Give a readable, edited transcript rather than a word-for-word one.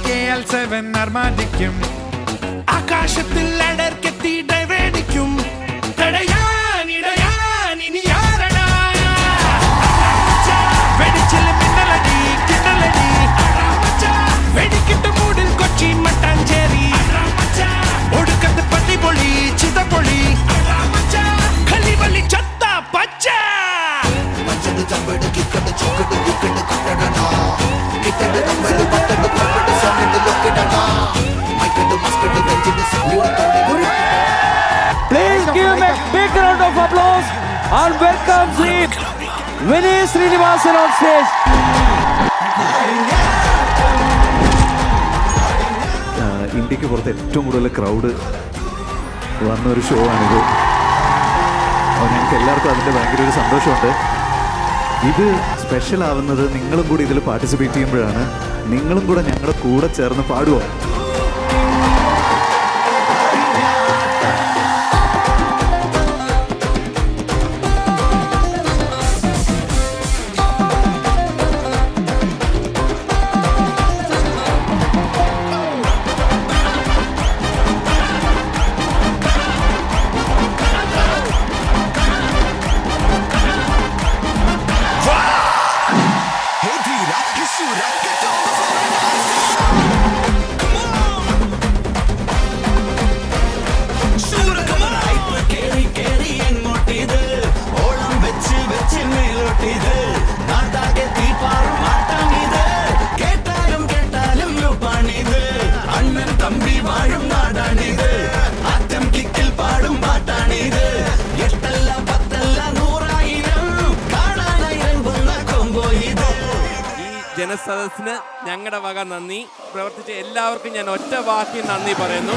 KL7 അർമാദിക്കും ആകാശത്തിൽ അടർക്കെത്തി ഡൈവേടിക്കും തടയാൻ ഇനി ആരടാ വെടിച്ചിൽ മിന്നലടി കിന്നലടി വെടിക്കിട്ട് മൂടിൽ കൊച്ചി മട്ടാഞ്ചേരി ഒടുക്കത്ത് പള്ളിപൊളി ചിതപൊളി ഖലിവലി ചത്ത പച്ച മച്ചത് ചമ്പട് കിക്കട് ചുക്കട് കിക്കട് കട്ടടടാ കിട്ടട് നമ്മൾ പട്ടട് പട്ടട് sound ലൊക്കടടാ മൈക്കട് മസ്കട് വെഞ്ചിന് Please give a big round of applause and welcome Sri Vinny Srinivasan on stage. ഇന്ത്യക്ക് പുറത്ത് ഏറ്റവും കൂടുതൽ ക്രൗഡ് വന്നൊരു ഷോ ആണിത്. അപ്പോൾ ഞങ്ങൾക്ക് എല്ലാവർക്കും അതിൻ്റെ ഭയങ്കര ഒരു സന്തോഷമുണ്ട്. ഇത് സ്പെഷ്യൽ ആവുന്നത് നിങ്ങളും കൂടി ഇതിൽ പാർട്ടിസിപ്പേറ്റ് ചെയ്യുമ്പോഴാണ്. നിങ്ങളും കൂടെ ഞങ്ങളുടെ കൂടെ ചേർന്ന് പാടുമോ? ജനസദസ്സിന് ഞങ്ങളുടെ വക നന്ദി. പ്രവർത്തിച്ച എല്ലാവർക്കും ഞാൻ ഒറ്റ വാക്കിൽ നന്ദി പറയുന്നു.